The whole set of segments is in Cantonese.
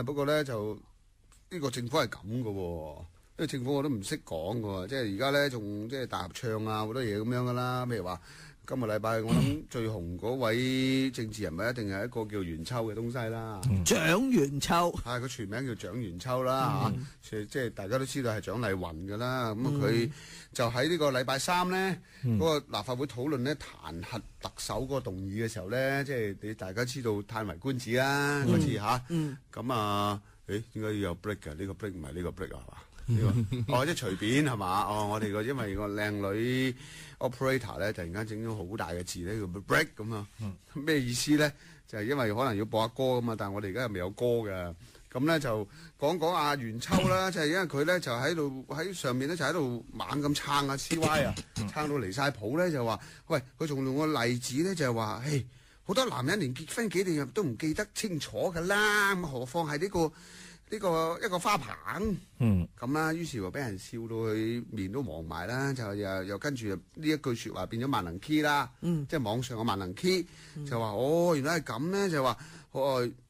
不過咧就呢個政府係咁嘅喎。因為政府我都唔識講嘅喎，即係而家咧仲即係大合唱啊好多嘢咁樣噶啦。譬如話今個禮拜我諗最紅嗰位政治人物一定係一個叫袁秋嘅東西啦。蔣元秋係佢全名叫蔣元秋啦嚇，即係大家都知道係蔣麗芸嘅啦。咁佢就喺呢個禮拜三咧嗰個立法會討論咧彈劾特首嗰個動議嘅時候咧，即係你大家知道歎為觀止啦嗰次嚇。咁啊，點解要有 break 㗎？呢個 break 唔係呢個 break 啊係嘛？即係隨便係嘛？我哋因為個靚女 operator 咧，突然間整咗好大嘅字咧，叫 break 咁啊。咩意思咧？就係因為可能要播下歌㗎嘛，但係我哋而家又未有歌嘅。咁咧就講阿袁秋啦，就係因為佢咧就喺上面咧就喺度猛咁撐阿 CY 啊，撐到離晒譜咧就話，喂，佢仲用個例子咧就係話，嘿，好多男人連結婚紀念日都唔記得清楚㗎啦，咁何況係呢個一個花棚，咁啦，於是乎俾人笑到佢面都黃埋啦，就又跟住呢一句説話變咗萬能 key 啦，即係網上嘅萬能 key，就話原來係咁咧，就話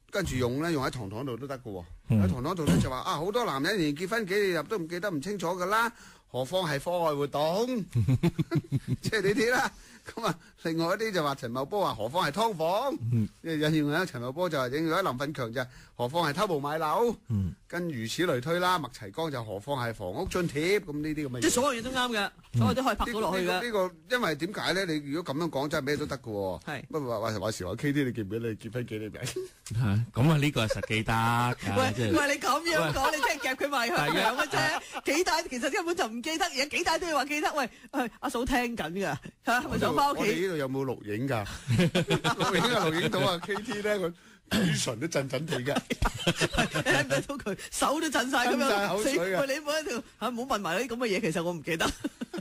跟住用喺堂堂度都得嘅喎，喺堂堂度咧就話好多男人連結婚紀念日都唔記得唔清楚㗎啦，何況係課外活動，即係呢啲啦。咁啊，另外一啲就話陳茂波話何況係劏房，引用咧陳茂波就話引用咗林奮強就何況係偷步買樓，跟如此類推啦。麥齊光就何況係房屋津貼，咁呢啲咁嘅嘢。即係所有嘢都啱嘅，所有都可以拍到落去嘅。呢個因為點解咧？你如果咁樣講，真係咩都得嘅喎。係不過話時話 KT，你記唔記得你結婚紀念日？咁啊，呢個係實記得。喂，你咁樣講，你真係夾佢埋去樣嘅啫。幾大其實根本就唔記得，而家幾大都要話記得。喂，阿嫂聽緊㗎，係咪想翻屋企？我哋呢度有冇錄影㗎？錄影到啊 KT 咧，佢嘴唇都震震地㗎，睇唔睇到佢手都震晒咁樣？口水啊！喂，你唔好喺度嚇，唔好問埋啲咁嘅嘢。其實我唔記得。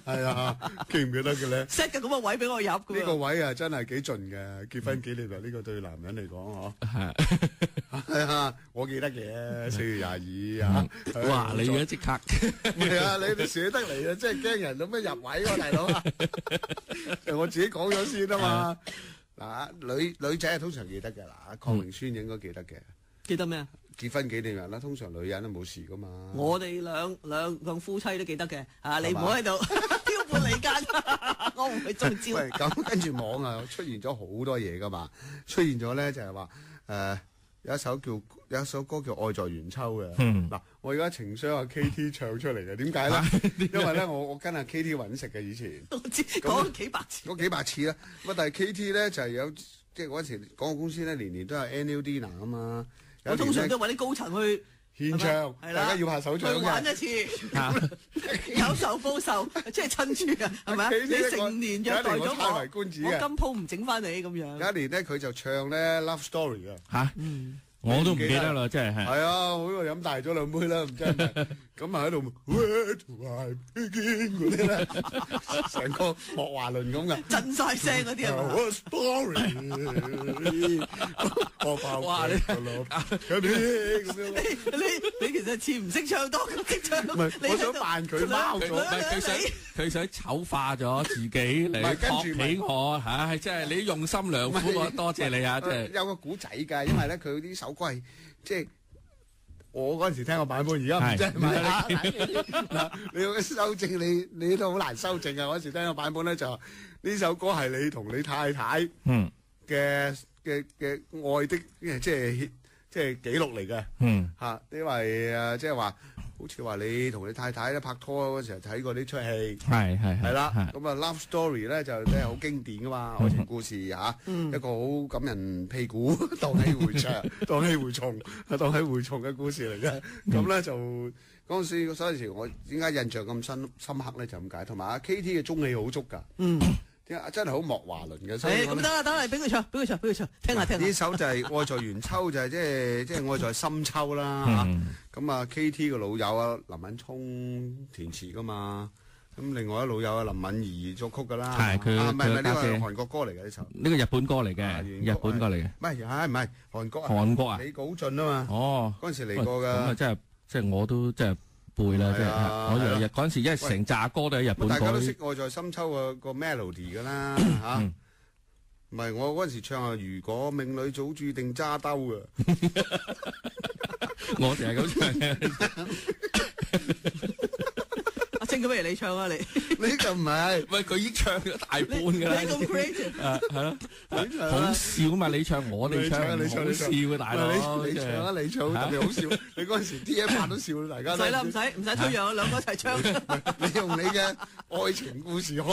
係啊，記唔記得嘅咧 ？set 嘅咁嘅位俾我入㗎。呢個位啊，真係幾盡嘅。結婚紀念日呢個對男人嚟講，係啊，我記得嘅4月22啊。哇！你而家即刻係啊，你捨得嚟啊，真係驚人咁樣入位喎，大佬啊！我自己講咗先啊嘛。嗱，女仔係通常記得嘅，嗱，鄺明孫應該記得嘅。記得咩啊？結婚紀念日啦，通常女人都冇事噶嘛。我哋兩夫妻都記得嘅，你唔好喺度挑撥離間，我唔會中招。喂，咁跟住網啊出現咗好多嘢噶嘛，出現咗咧就係話有一首歌叫《愛在元秋》嘅。嗱，我而家情商阿 KT 唱出嚟嘅，點解咧？因為咧我跟阿 KT 揾食嘅以前，我知講咗幾百次，嗰幾百次啦。咁但係 KT 咧就係有即係嗰陣時廣告公司咧年年都有 annual dinner 啊嘛。我通常都揾啲高層去獻唱，大家要下手掌嘅。去玩一次，有仇報仇，即係趁住啊，係咪啊？你成年虐待咗我，我今鋪唔整翻你咁樣。有一年咧，佢就唱咧 Love Story 嘅。嚇，我都唔記得啦，真係係。係啊，好在飲大咗兩杯啦，唔真係。咁啊喺度 Where do I begin 嗰啲咧，成個莫華倫咁嘅，震晒聲嗰啲係嘛 ？Story，哇！你其實似唔識唱多咁識唱，我想扮佢貓咗，佢想醜化咗自己嚟托起我嚇，即係你用心良苦，我多謝你啊！即係有個古仔㗎，因為咧佢啲首歌係即係。我嗰陣時聽個版本，而家唔真係咪啊？嗱，你要修正你都好難修正啊！嗰陣時聽個版本咧就呢首歌係你同你太太嘅愛的即係記錄嚟嘅嚇，因為即係話好似話你同你太太咧拍拖嗰時候睇過呢出戲，係啦，咁啊 Love Story 咧就真係好經典噶嘛，愛情故事嚇，一個好感人屁股蕩氣迴腸、蕩氣迴蟲嘅故事嚟嘅。咁咧就嗰陣時我點解印象咁深刻咧？就咁解，同埋阿 KT 嘅中氣好足㗎。真係好莫華倫嘅，所以咁得啦，俾佢唱，聽下。呢首就係愛在元秋，就係即係愛在深秋啦嚇。咁啊 KT 嘅老友啊林敏聰填詞噶嘛，咁另外一老友啊林敏怡作曲噶啦。係佢唔係呢個係韓國歌嚟嘅呢首。呢個日本歌嚟嘅，日本歌嚟嘅。唔係韓國啊？韓國啊？李稿俊啊嘛。哦，嗰陣時嚟過㗎。咁啊，即係我都即係。背啦，即係我日嗰陣時，因為成扎歌都係日本歌。大家都識愛在深秋個 melody 噶啦嚇，唔係我嗰陣時唱啊，如果命裏早注定揸兜啊。我哋係咁唱嘅。阿清，咁不如你唱啊你。呢個唔係，喂，佢已經唱咗大半㗎啦。你咁 creative。係咯，好笑嘛！你唱我哋唱，你唱好笑嘅大佬。你唱啊！你唱特別好笑。你嗰陣時 TF8 都笑，大家唔使啦，唔使推讓，兩個一齊唱。你用你嘅愛情故事腔，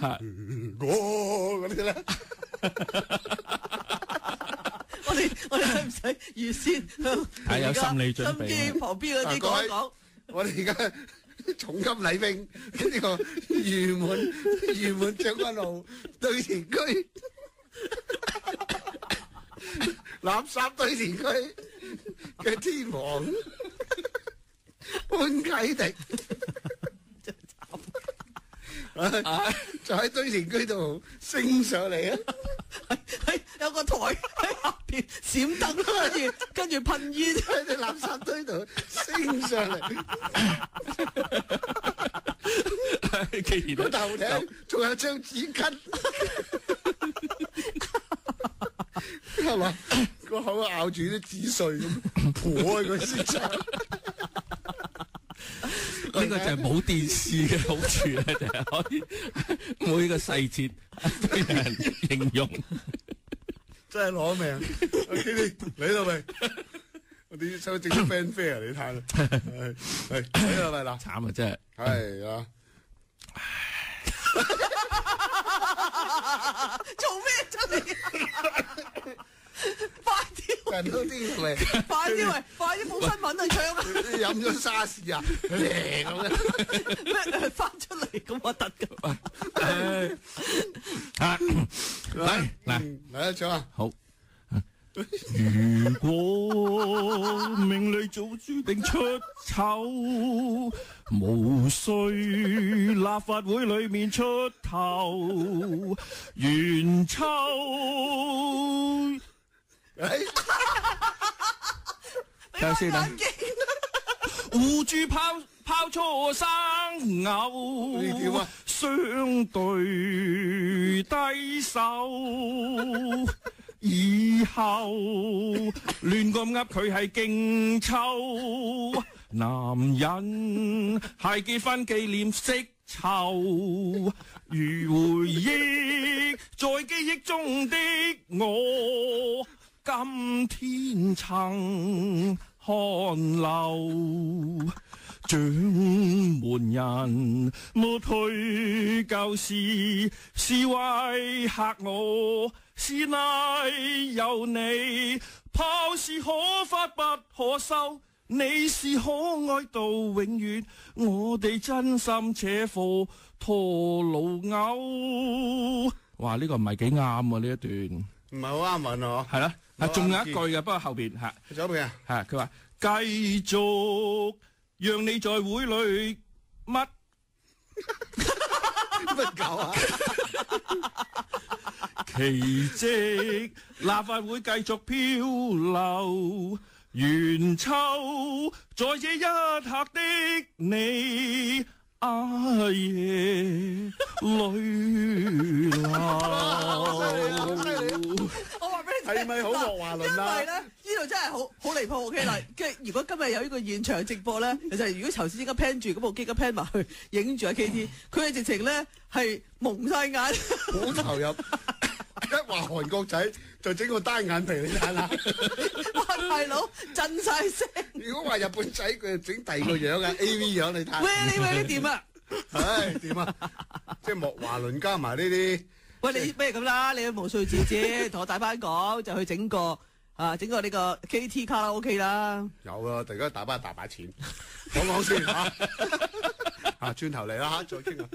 嗰啲咧。我哋使唔使預先係有心理準備？心機旁邊嗰啲講一講。我哋而家重金禮兵呢個漁門將軍澳堆填區垃圾堆填區嘅天王潘啟迪。就喺堆填區度升上嚟啊！喺有個台喺下邊閃燈，跟住噴煙喺啲垃圾堆度升上嚟。既然個頭頂仲有張紙巾，係嘛？個口咬住啲紙碎咁，破喺個身上。呢個就係冇電視嘅好處咧，就係可以每個細節俾人形容，真係攞命。你嚟到未？我哋收整啲 fanfare 你睇啦。係嚟啦嚟啦，慘啊真係。係啊。做咩出嚟？快啲！人都啲喂，快啲喂，快啲冇新聞去唱啊！飲咗沙士啊，咁樣咩翻出嚟咁核突㗎？嚟嚟一唱啊！好。如果命裏早注定出醜，無需立法會裏面出頭，元秋。睇下先啊！護住拋錯生牛，相對低手。以後亂咁噏佢係勁臭，男人係結婚紀念識臭，如回憶在記憶中的我，今天曾看漏。掌門人抹去舊事，是為嚇我，是賴由你，炮是可發不可收，你是可愛到永遠，我哋真心且貨拖老牛。哇！呢個唔係幾啱啊！呢一段唔係好啱聞啊！係啦，仲有一句嘅，不過後邊係仲有邊啊？係佢話繼續。讓你在會裏乜狗啊？奇蹟立法會繼續漂流，元秋在這一刻的你，阿爺淚流。係咪好莫華倫啊？因為咧，呢度真係好離譜。OK 啦，跟住如果今日有呢個現場直播咧，其實如果頭先依家 pan 住嗰部機，咁 pan 埋去影住阿 KT，佢係直情咧係蒙晒眼，好投入。一話韓國仔就整個單眼皮，你睇下。哇，大佬震晒聲。如果話日本仔，佢就整第二個樣啊，AV 樣你睇。喂，你掂啊？唉，掂啊？即係莫華倫加埋呢啲。喂，你不如咁啦，你去毛遂自薦，同我大班講，就去整個呢個 KT 卡拉 OK 啦。有啊，突然間大把錢，講先嚇。轉頭嚟啦嚇，再傾啊。